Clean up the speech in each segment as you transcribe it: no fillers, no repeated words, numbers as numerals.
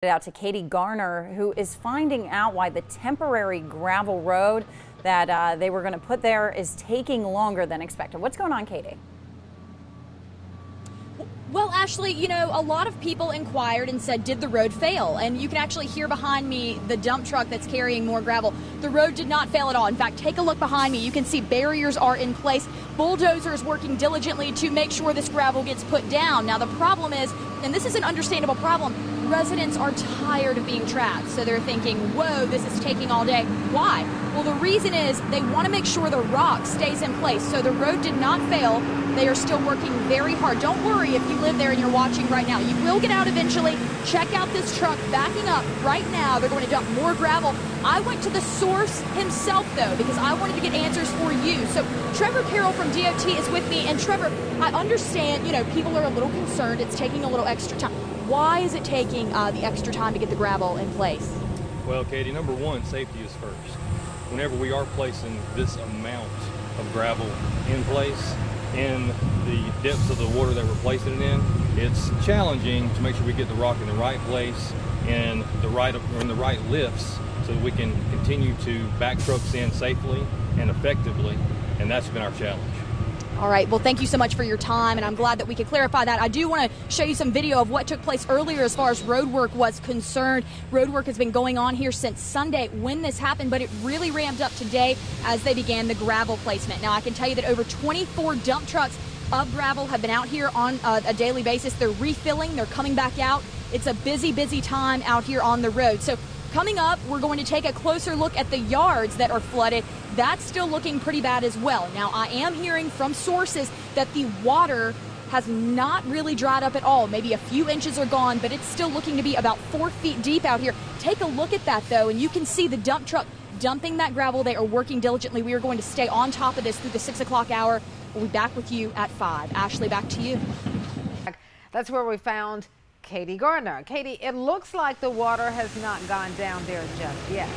Out to Cady Gardner, who is finding out why the temporary gravel road that they were going to put there is taking longer than expected. What's going on, Cady? Well, Ashley, you know, a lot of people inquired and said, did the road fail? And you can actually hear behind me the dump truck that's carrying more gravel. The road did not fail at all. In fact, take a look behind me. You can see barriers are in place. Bulldozers working diligently to make sure this gravel gets put down. Now, the problem is, and this is an understandable problem, residents are tired of being trapped. So they're thinking, whoa, this is taking all day. Why? Well, the reason is they want to make sure the rock stays in place. So the road did not fail. They are still working very hard. Don't worry if you live there and you're watching right now. You will get out eventually. Check out this truck backing up right now. They're going to dump more gravel. I went to the source himself, though, because I wanted to get answers for you. So Trevor Carroll from DOT is with me. And Trevor, I understand, you know, people are a little concerned. It's taking a little extra time. Why is it taking the extra time to get the gravel in place? Well, Katie, number one, safety is first. Whenever we are placing this amount of gravel in place, in the depths of the water that we're placing it in, it's challenging to make sure we get the rock in the right place and in the right lifts so that we can continue to back trucks in safely and effectively, and that's been our challenge. All right, well, thank you so much for your time, and I'm glad that we could clarify that. I do want to show you some video of what took place earlier as far as road work was concerned. Road work has been going on here since Sunday when this happened, but it really ramped up today as they began the gravel placement. Now, I can tell you that over 24 dump trucks of gravel have been out here on a daily basis. They're refilling, they're coming back out. It's a busy, busy time out here on the road. So coming up, we're going to take a closer look at the yards that are flooded. That's still looking pretty bad as well. Now, I am hearing from sources that the water has not really dried up at all. Maybe a few inches are gone, but it's still looking to be about 4 feet deep out here. Take a look at that, though, and you can see the dump truck dumping that gravel. They are working diligently. We are going to stay on top of this through the 6 o'clock hour. We'll be back with you at 5. Ashley, back to you. That's where we found Cady Gardner. Cady, it looks like the water has not gone down there just yet.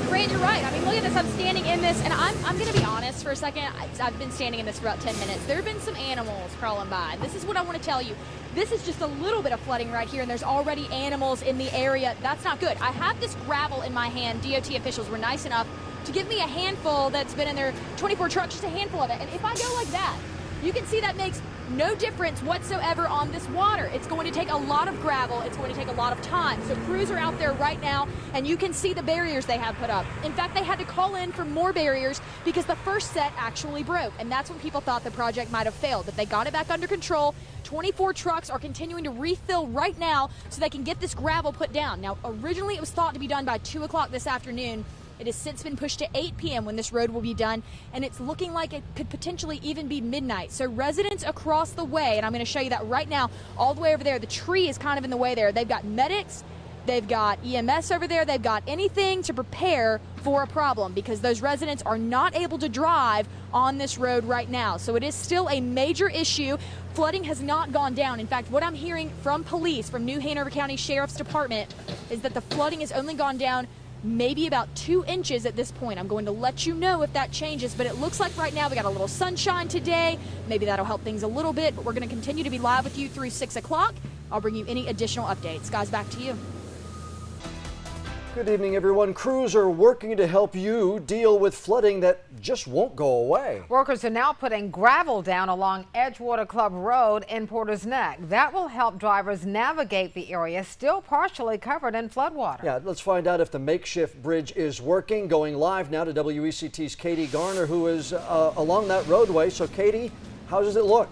Fran, you're right. I mean, look at this. I'm standing in this, and I'm going to be honest for a second. I've been standing in this for about 10 minutes. There have been some animals crawling by. This is what I want to tell you. This is just a little bit of flooding right here, and there's already animals in the area. That's not good. I have this gravel in my hand. DOT officials were nice enough to give me a handful that's been in their 24 trucks, just a handful of it. And if I go like that, you can see that makes no difference whatsoever on this water. It's going to take a lot of gravel. It's going to take a lot of time. So crews are out there right now, and you can see the barriers they have put up. In fact, they had to call in for more barriers because the first set actually broke. And that's when people thought the project might have failed. But they got it back under control. 24 trucks are continuing to refill right now so they can get this gravel put down. Now, originally it was thought to be done by 2 o'clock this afternoon. It has since been pushed to 8 p.m. when this road will be done, and it's looking like it could potentially even be midnight. So residents across the way, and I'm going to show you that right now, all the way over there, the tree is kind of in the way there. They've got medics, they've got EMS over there, they've got anything to prepare for a problem because those residents are not able to drive on this road right now. So it is still a major issue. Flooding has not gone down. In fact, what I'm hearing from police, from New Hanover County Sheriff's Department, is that the flooding has only gone down maybe about 2 inches at this point. I'm going to let you know if that changes, but it looks like right now we got a little sunshine today. Maybe that'll help things a little bit, but we're going to continue to be live with you through 6 o'clock. I'll bring you any additional updates. Guys, back to you. Good evening, everyone. Crews are working to help you deal with flooding that just won't go away. Workers are now putting gravel down along Edgewater Club Road in Porter's Neck. That will help drivers navigate the area still partially covered in floodwater. Yeah, let's find out if the makeshift bridge is working. Going live now to WECT's Cady Gardner, who is along that roadway. So, Cady, how does it look?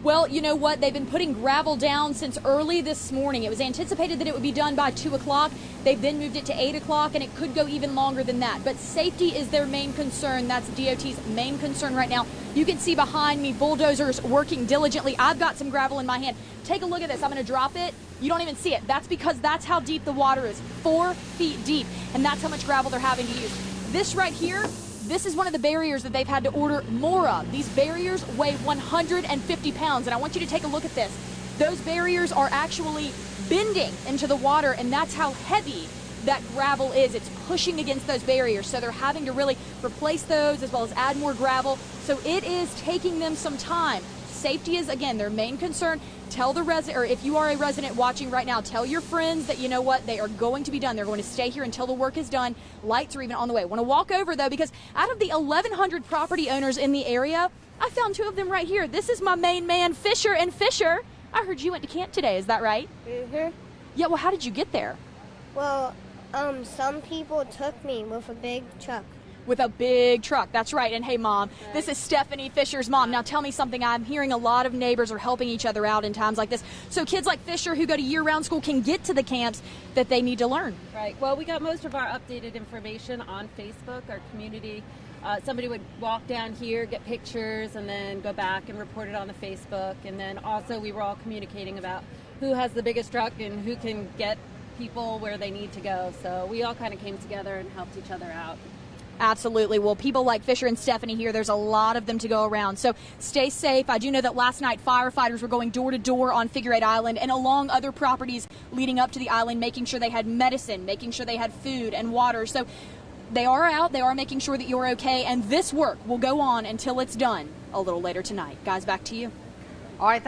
Well, you know what? They've been putting gravel down since early this morning. It was anticipated that it would be done by 2 o'clock. They've then moved it to 8 o'clock, and it could go even longer than that. But safety is their main concern. That's DOT's main concern right now. You can see behind me bulldozers working diligently. I've got some gravel in my hand. Take a look at this. I'm going to drop it. You don't even see it. That's because that's how deep the water is, 4 feet deep, and that's how much gravel they're having to use. This right here, this is one of the barriers that they've had to order more of. These barriers weigh 150 pounds, and I want you to take a look at this. Those barriers are actually bending into the water, and that's how heavy that gravel is. It's pushing against those barriers, so they're having to really replace those as well as add more gravel. So it is taking them some time. Safety is, again, their main concern. Tell the resident, or if you are a resident watching right now, tell your friends that, you know what, they are going to be done. They're going to stay here until the work is done. Lights are even on the way. Want to walk over, though, because out of the 1,100 property owners in the area, I found 2 of them right here. This is my main man, Fisher. And Fisher, I heard you went to camp today. Is that right? Mm-hmm. Yeah, well, how did you get there? Well, some people took me with a big truck. With a big truck, that's right. And hey, Mom, this is Stephanie Fisher's mom. Now tell me something. I'm hearing a lot of neighbors are helping each other out in times like this. So kids like Fisher who go to year-round school can get to the camps that they need to learn. Right. Well, we got most of our updated information on Facebook, our community. Somebody would walk down here, get pictures, and then go back and report it on the Facebook. And then also we were all communicating about who has the biggest truck and who can get people where they need to go. So we all kind of came together and helped each other out. Absolutely. Well, people like Fisher and Stephanie here, there's a lot of them to go around. So stay safe. I do know that last night firefighters were going door to door on Figure 8 Island and along other properties leading up to the island, making sure they had medicine, making sure they had food and water. So they are out. They are making sure that you're okay. And this work will go on until it's done a little later tonight. Guys, back to you. All right. Thanks.